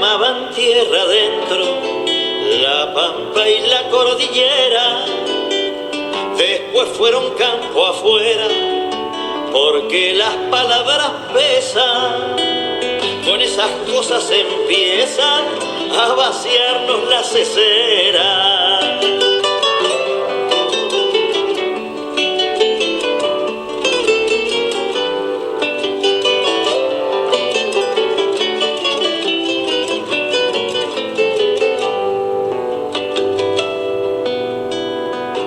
llamaban tierra adentro, la pampa y la cordillera. Después fueron campo afuera, porque las palabras pesan. Con esas cosas empiezan a vaciarnos la cesera.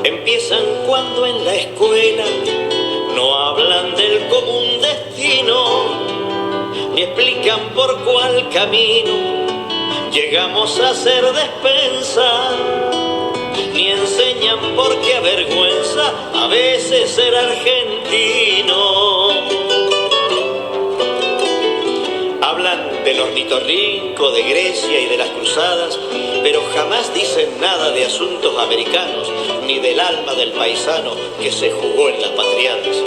Empiezan cuando en la escuela no hablan del común destino, ni explican por cuál camino llegamos a ser despensa, ni enseñan por qué avergüenza a veces ser argentino. Hablan del ornitorrinco, de Grecia y de las cruzadas, pero jamás dicen nada de asuntos americanos, ni del alma del paisano que se jugó en las patriadas.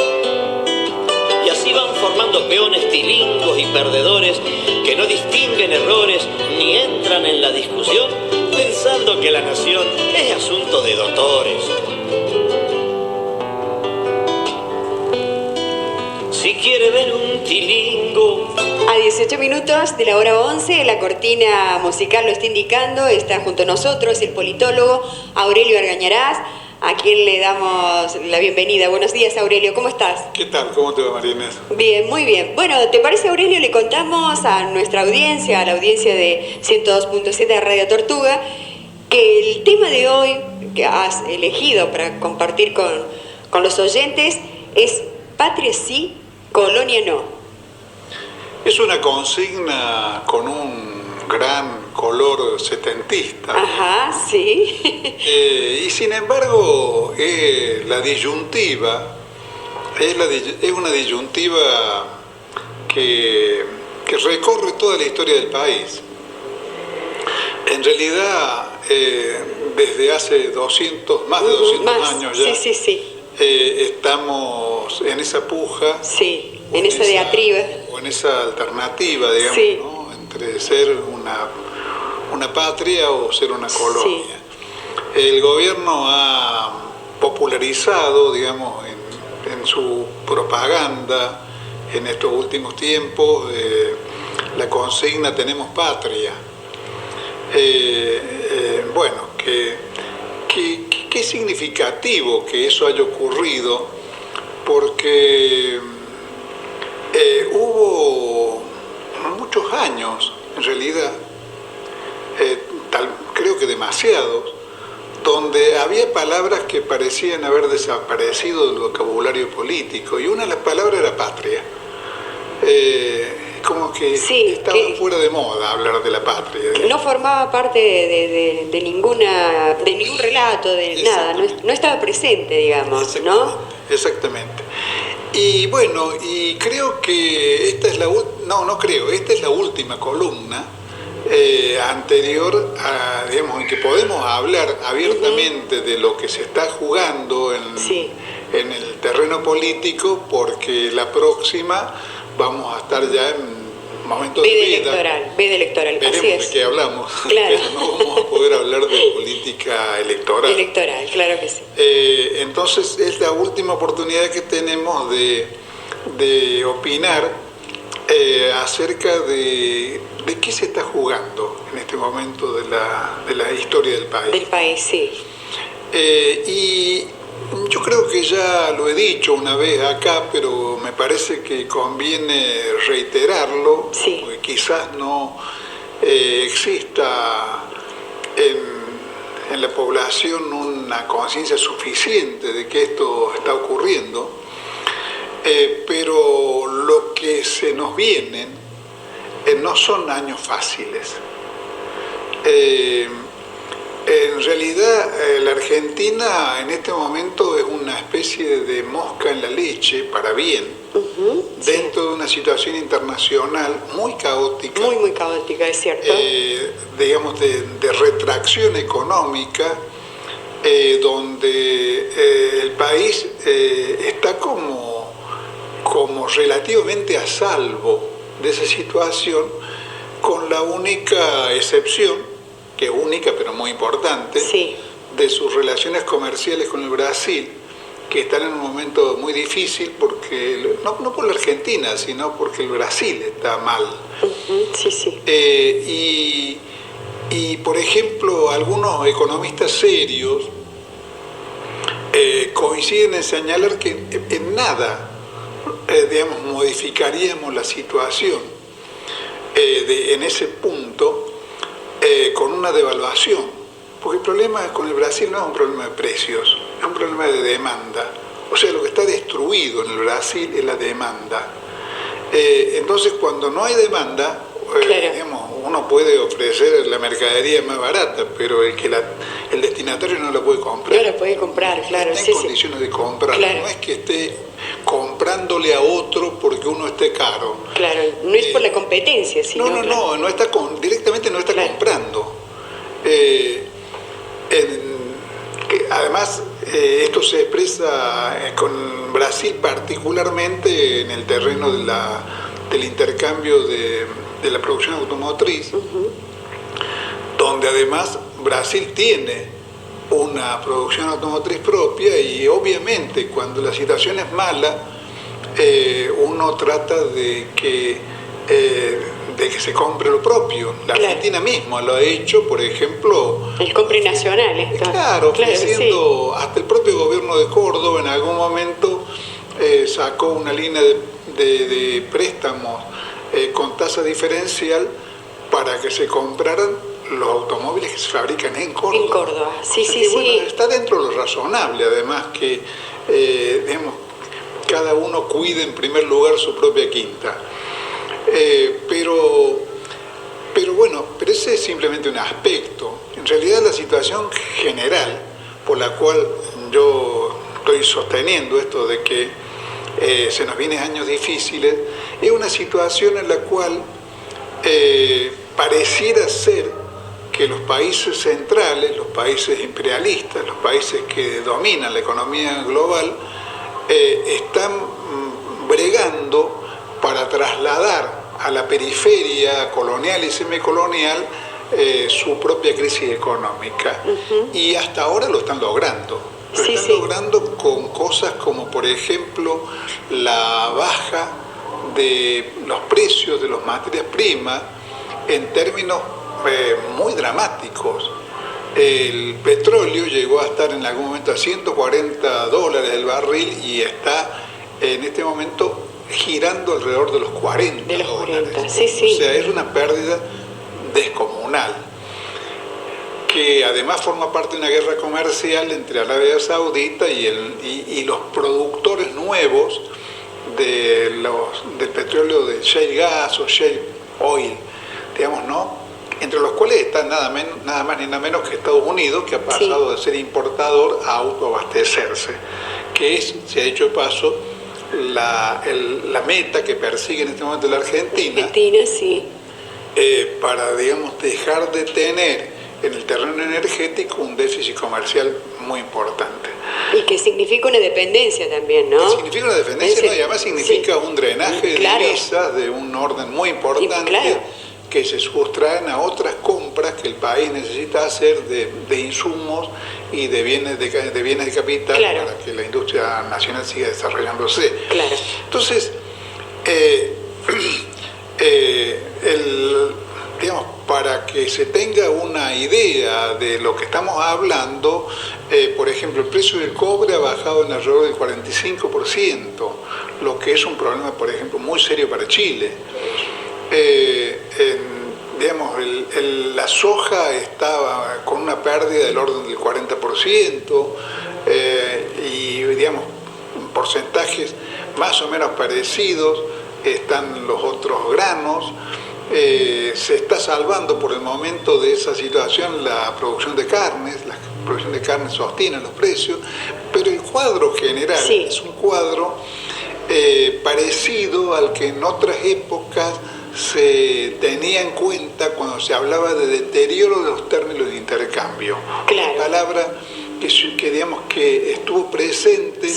Y así van formando peones tilingos y perdedores que no distinguen errores ni entran en la discusión pensando que la nación es asunto de doctores. Si quiere ver un tilingo. A 18 minutos de la hora 11, la cortina musical lo está indicando, está junto a nosotros el politólogo Aurelio Argañarás, a quien le damos la bienvenida. Buenos días, Aurelio, ¿cómo estás? ¿Qué tal? ¿Cómo te va, María Inés? Bien, muy bien. Bueno, ¿te parece, Aurelio? Le contamos a nuestra audiencia, a la audiencia de 102.7 de Radio Tortuga, que el tema de hoy que has elegido para compartir con los oyentes es Patria sí, Colonia no. Es una consigna con un gran color setentista. Ajá, sí. Y sin embargo, la disyuntiva es una disyuntiva que recorre toda la historia del país. En realidad, desde hace más de 200 años ya, sí. estamos en esa puja. Sí, en esa diatriba. O en esa alternativa, digamos, sí. ¿no? Entre ser una patria o ser una colonia. Sí. El gobierno ha popularizado, digamos, en su propaganda en estos últimos tiempos la consigna "tenemos patria". Bueno, qué significativo que eso haya ocurrido, porque hubo muchos años, en realidad, creo que demasiados, donde había palabras que parecían haber desaparecido del vocabulario político, y una de las palabras era patria. Como que estaba fuera de moda hablar de la patria. No formaba parte de ningún relato, de nada, no estaba presente, digamos, ¿no? Exactamente. Y bueno, y creo que esta es esta es la última columna anterior a, digamos, en que podemos hablar abiertamente de lo que se está jugando en el terreno político, porque la próxima vamos a estar ya en momentos de veda electoral, veremos así es. De qué hablamos, claro. Pero no vamos a poder hablar de política electoral. Electoral, claro que sí. Entonces es la última oportunidad que tenemos de opinar acerca de qué se está jugando en este momento de la historia del país. Del país, sí. Y yo creo que ya lo he dicho una vez acá, pero me parece que conviene reiterarlo, sí. Porque quizás no exista en la población una conciencia suficiente de que esto está ocurriendo, pero lo que se nos vienen no son años fáciles. En realidad, la Argentina en este momento es una especie de mosca en la leche, para bien, dentro de una situación internacional muy caótica. Muy caótica, es cierto. Digamos, de retracción económica, donde el país está como relativamente a salvo de esa situación, con la única excepción, que es única pero muy importante, Sí. de sus relaciones comerciales con el Brasil, que están en un momento muy difícil, porque no por la Argentina, sino porque el Brasil está mal. Sí, sí. Y, por ejemplo, algunos economistas serios coinciden en señalar que en nada, digamos, modificaríamos la situación en ese punto con una devaluación. Porque el problema con el Brasil no es un problema de precios, es un problema de demanda. O sea, lo que está destruido en el Brasil es la demanda. Entonces, cuando no hay demanda, Claro. digamos, uno puede ofrecer la mercadería más barata, pero el destinatario no la puede comprar. No la puede comprar, claro. Está en Sí, sí. condiciones de comprar. Claro. No es que esté comprándole a otro porque uno esté caro. Claro, no es por la competencia, sino... claro. No está directamente no está Claro. comprando. Además, esto se expresa con Brasil particularmente en el terreno del intercambio de la producción automotriz, donde además Brasil tiene una producción automotriz propia y obviamente cuando la situación es mala, uno trata de que se compre lo propio. La Claro. Argentina misma lo ha hecho, por ejemplo. El compre nacional esto. Claro, Claro, ofreciendo, hasta el propio gobierno de Córdoba en algún momento sacó una línea de préstamos con tasa diferencial para que se compraran los automóviles que se fabrican en Córdoba. En Córdoba, sí, O sea sí, que, sí. bueno, está dentro de lo razonable, además, que digamos, cada uno cuide en primer lugar su propia quinta. Pero bueno, pero ese es simplemente un aspecto. En realidad la situación general por la cual yo estoy sosteniendo esto de que se nos vienen años difíciles, es una situación en la cual pareciera ser que los países centrales, los países imperialistas, los países que dominan la economía global, están bregando para trasladar a la periferia colonial y semicolonial su propia crisis económica. Y hasta ahora lo están logrando. Lo Sí, están sí. logrando con cosas como, por ejemplo, la baja de los precios de las materias primas en términos muy dramáticos. El petróleo llegó a estar en algún momento a $140 el barril y está en este momento girando alrededor de los 40 De los dólares. 40, sí, sí. O sea, es una pérdida descomunal, que además forma parte de una guerra comercial entre Arabia Saudita y los productores nuevos del petróleo de shale gas o shale oil, digamos, ¿no? Entre los cuales está nada más ni nada menos que Estados Unidos, que ha pasado de ser importador a autoabastecerse, que es, se ha hecho de paso, la meta que persigue en este momento la Argentina, sí. para, digamos, dejar de tener en el terreno energético un déficit comercial muy importante. Y que significa una dependencia también, ¿no? Que significa una dependencia, ¿no? Y además significa un drenaje Claro. de divisas de un orden muy importante, Claro. que se sustraen a otras compras que el país necesita hacer de insumos y de bienes de capital, Claro. para que la industria nacional siga desarrollándose. Claro. Entonces, digamos, para que se tenga una idea de lo que estamos hablando, por ejemplo, el precio del cobre ha bajado en alrededor del 45%, lo que es un problema, por ejemplo, muy serio para Chile. Digamos, la soja estaba con una pérdida del orden del 40%, y, digamos, porcentajes más o menos parecidos están los otros granos. Se está salvando por el momento de esa situación la producción de carnes, la producción de carnes sostiene los precios, pero el cuadro general es un cuadro parecido al que en otras épocas se tenía en cuenta cuando se hablaba de deterioro de los términos de intercambio. Claro. Una palabra que digamos que estuvo presente,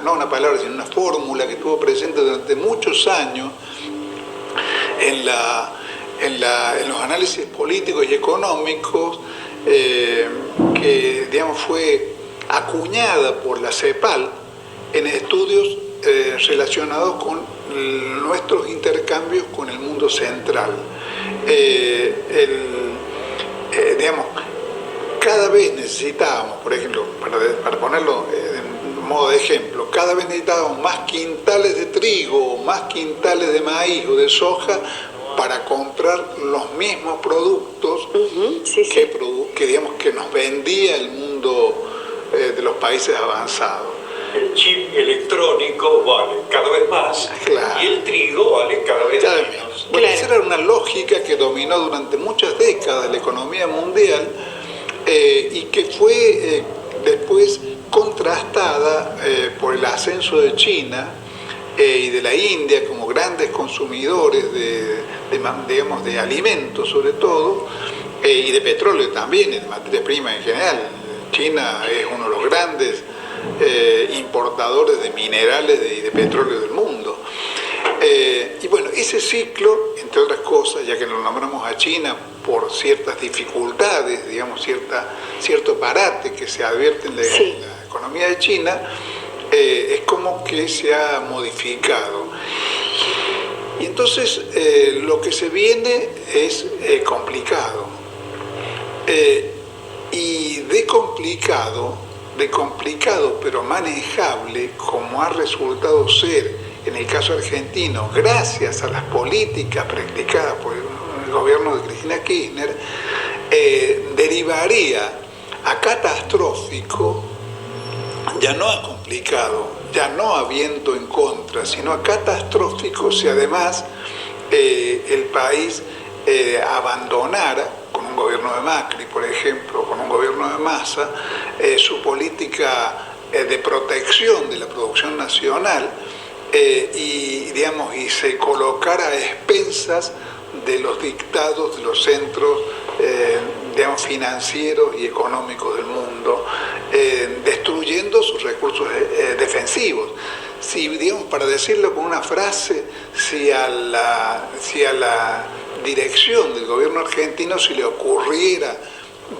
no una palabra, sino una fórmula que estuvo presente durante muchos años en en los análisis políticos y económicos que, digamos, fue acuñada por la CEPAL en estudios relacionados con nuestros intercambios con el mundo central. Digamos, cada vez necesitábamos, por ejemplo, para ponerlo en modo de ejemplo, cada vez necesitábamos más quintales de trigo, más quintales de maíz o de soja para comprar los mismos productos que, digamos, que nos vendía el mundo de los países avanzados. El chip electrónico vale cada vez más, claro, y el trigo vale cada vez menos. Bueno, esa era una lógica que dominó durante muchas décadas la economía mundial y que fue después contrastada por el ascenso de China y de la India como grandes consumidores digamos, de alimentos sobre todo, y de petróleo también, y de materias primas en general. China es uno de los grandes importadores de minerales y de petróleo del mundo. Y bueno, ese ciclo, entre otras cosas, ya que nos nombramos a China por ciertas dificultades, digamos, cierto parate que se advierte en la economía de China, es como que se ha modificado. Y entonces lo que se viene es complicado. Y de complicado pero manejable, como ha resultado ser en el caso argentino, gracias a las políticas practicadas por el gobierno de Cristina Kirchner, derivaría a catastrófico, ya no a complicado, ya no a viento en contra, sino a catastrófico si además el país abandonara, con un gobierno de Macri, por ejemplo, con un gobierno de Massa, su política de protección de la producción nacional y se colocara a expensas de los dictados de los centros financieros y económicos del mundo, destruyendo sus recursos defensivos. Si, digamos, para decirlo con una frase, si a la dirección del gobierno argentino se le ocurriera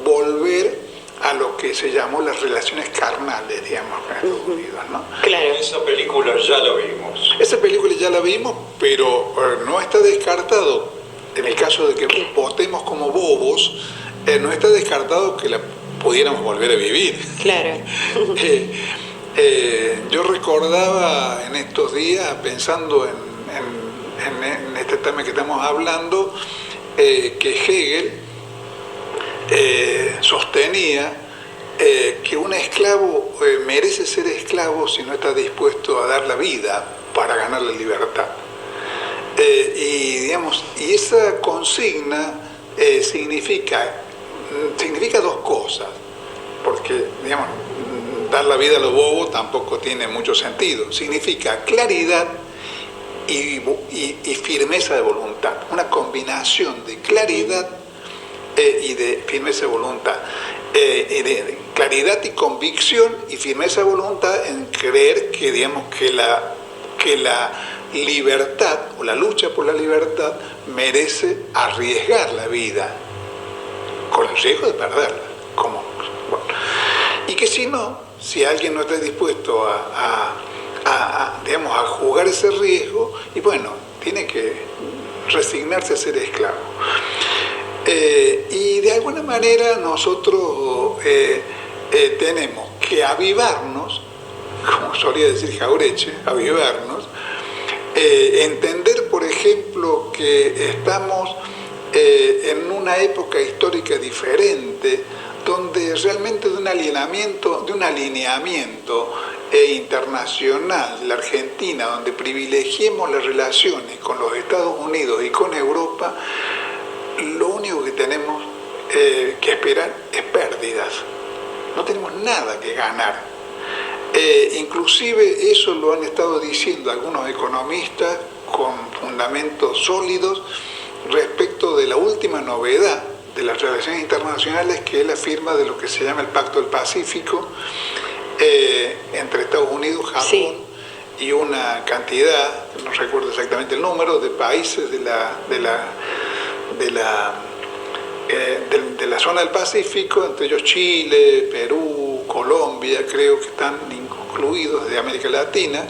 volver a lo que se llamó las relaciones carnales, digamos, con Estados Unidos, ¿no? Claro. Esa película ya la vimos. Esa película ya la vimos, pero no está descartado, en el caso de que votemos como bobos, no está descartado que la pudiéramos volver a vivir. Claro. Yo recordaba en estos días, pensando en este tema que estamos hablando, que Hegel sostenía que un esclavo merece ser esclavo si no está dispuesto a dar la vida para ganar la libertad. Y esa consigna significa dos cosas, porque, digamos, dar la vida a lo bobo tampoco tiene mucho sentido. Significa claridad y firmeza de voluntad, una combinación de claridad y de firmeza de voluntad, de claridad y convicción y firmeza de voluntad en creer que, digamos, que la libertad o la lucha por la libertad merece arriesgar la vida con el riesgo de perderla. Y que si alguien no está dispuesto a jugar ese riesgo, y bueno, tiene que resignarse a ser esclavo. Y de alguna manera nosotros tenemos que avivarnos, como solía decir Jauretche, avivarnos, entender, por ejemplo, que estamos en una época histórica diferente, donde realmente de un alineamiento internacional de la Argentina, donde privilegiemos las relaciones con los Estados Unidos y con Europa, lo único que tenemos que esperar es pérdidas. No tenemos nada que ganar. Inclusive eso lo han estado diciendo algunos economistas con fundamentos sólidos respecto de la última novedad de las relaciones internacionales, que es la firma de lo que se llama el Pacto del Pacífico entre Estados Unidos, Japón y una cantidad, no recuerdo exactamente el número, de países de la zona del Pacífico, entre ellos Chile, Perú, Colombia, creo que están incluidos, de América Latina,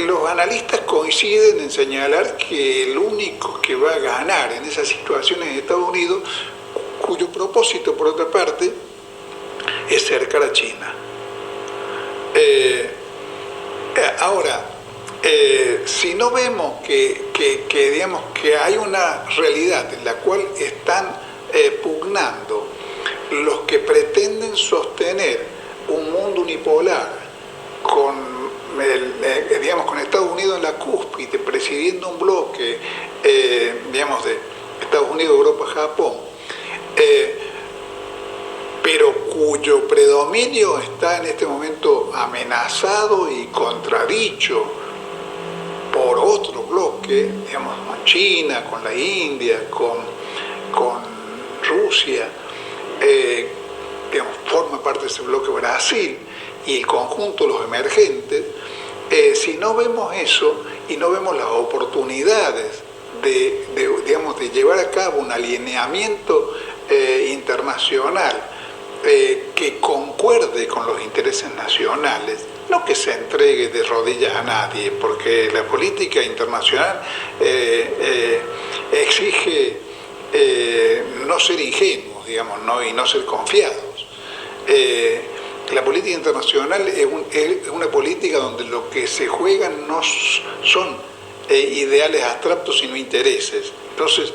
los analistas coinciden en señalar que el único que va a ganar en esas situaciones es Estados Unidos, cuyo propósito, por otra parte, es cercar a China. Ahora, si no vemos digamos, que hay una realidad en la cual están pugnando los que pretenden sostener un mundo unipolar con Estados Unidos en la cúspide, presidiendo un bloque, digamos, de Estados Unidos, Europa, Japón, pero cuyo predominio está en este momento amenazado y contradicho por otro bloque, digamos, con China, con la India, con Rusia, digamos, forma parte de ese bloque Brasil y el conjunto de los emergentes. Si no vemos eso y no vemos las oportunidades de llevar a cabo un alineamiento internacional que concuerde con los intereses nacionales, no que se entregue de rodillas a nadie, porque la política internacional exige no ser ingenuos, digamos, y no ser confiados. La política internacional es una política donde lo que se juega no son ideales abstractos, sino intereses. Entonces,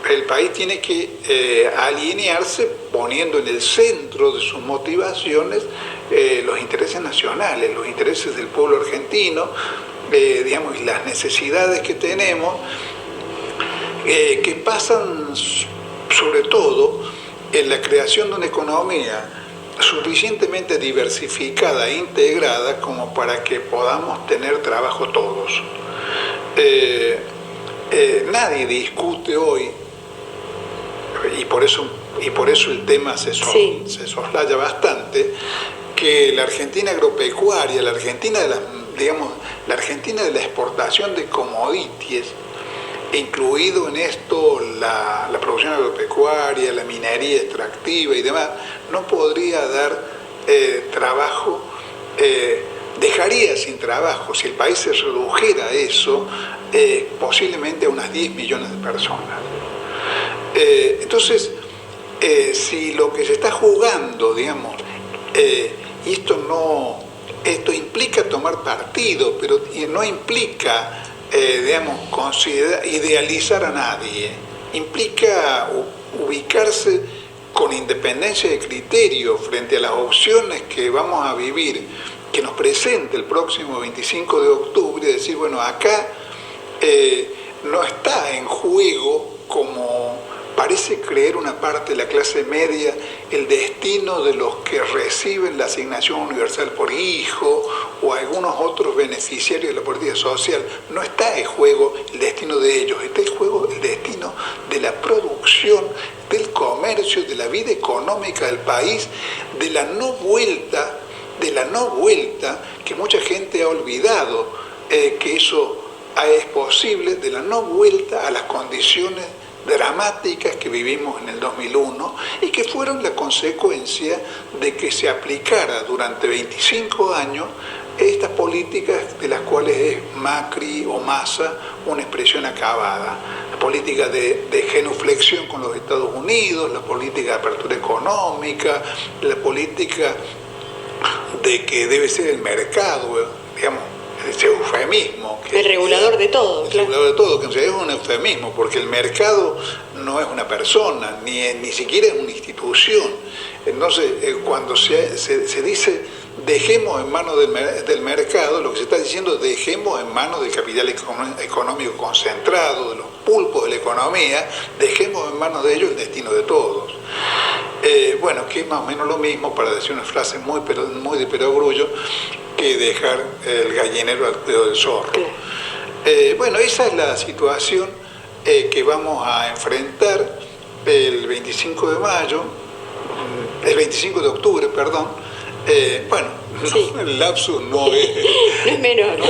el país tiene que alinearse poniendo en el centro de sus motivaciones los intereses nacionales, los intereses del pueblo argentino, digamos, y las necesidades que tenemos, que pasan sobre todo en la creación de una economía suficientemente diversificada e integrada como para que podamos tener trabajo todos. Nadie discute hoy, y por eso el tema se soslaya bastante, que la Argentina agropecuaria, la Argentina de la exportación de commodities, incluido en esto la producción agropecuaria, la minería extractiva y demás, no podría dar trabajo, dejaría sin trabajo, si el país se redujera a eso, posiblemente a unas 10 millones de personas. Entonces, si lo que se está jugando, digamos, y esto implica tomar partido, pero no implica digamos, idealizar a nadie, implica ubicarse con independencia de criterio frente a las opciones que vamos a vivir, que nos presente el próximo 25 de octubre, y decir, bueno, acá no está en juego, como parece creer una parte de la clase media, el destino de los que reciben la asignación universal por hijo o algunos otros beneficiarios de la política social. No está en juego el destino de ellos, está en juego el destino de la producción, del comercio, de la vida económica del país, de la no vuelta, que mucha gente ha olvidado que eso es posible, de la no vuelta a las condiciones dramáticas que vivimos en el 2001 y que fueron la consecuencia de que se aplicara durante 25 años estas políticas de las cuales es Macri o Massa una expresión acabada. La política de genuflexión con los Estados Unidos, la política de apertura económica, la política de que debe ser el mercado, digamos, ese eufemismo. El regulador de todo. El regulador de todo, que en realidad es un eufemismo, porque el mercado no es una persona, ni siquiera es una institución. Entonces, cuando se dice dejemos en manos del mercado, lo que se está diciendo es dejemos en manos del capital económico concentrado, de los pulpos de la economía, dejemos en manos de ellos el destino de todos. Bueno, que es más o menos lo mismo, para decir una frase muy de perogrullo, que dejar el gallinero al cuidado del zorro. Bueno, esa es la situación que vamos a enfrentar el 25 de octubre, perdón. Bueno, sí. El lapsus no es menor, ¿no?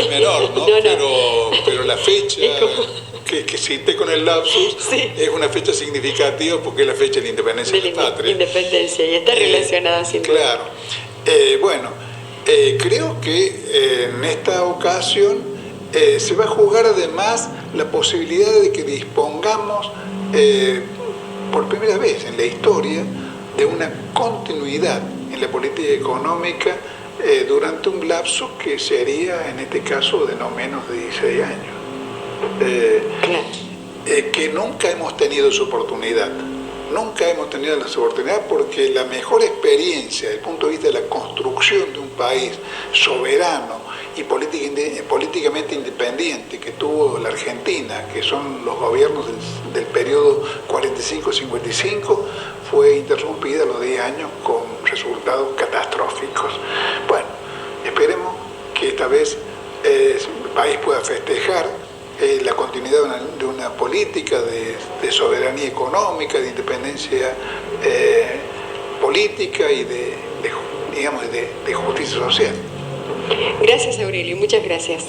No. Pero la fecha que cité con el lapsus, sí, es una fecha significativa porque es la fecha de la independencia de la patria. Independencia, y está relacionada sin duda. Claro. Creo que en esta ocasión se va a jugar además la posibilidad de que dispongamos por primera vez en la historia de una continuidad en la política económica durante un lapso que sería en este caso de no menos de 16 años. Que nunca hemos tenido esa oportunidad. Nunca hemos tenido la oportunidad porque la mejor experiencia desde el punto de vista de la construcción de un país soberano y políticamente independiente que tuvo la Argentina, que son los gobiernos del periodo 45-55, fue interrumpida a los 10 años con resultados catastróficos. Bueno, esperemos que esta vez el país pueda festejar la continuidad de una política de soberanía económica, de independencia política y de justicia social. Gracias, Aurelio, muchas gracias.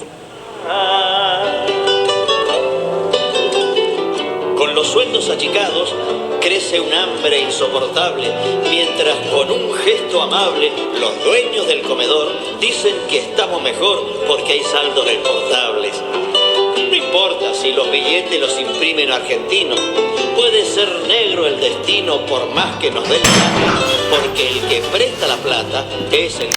Con los sueldos achicados crece un hambre insoportable, mientras con un gesto amable los dueños del comedor dicen que estamos mejor porque hay saldos exportables. No importa si los billetes los imprimen argentinos, puede ser negro el destino por más que nos den plata, porque el que presta la plata es el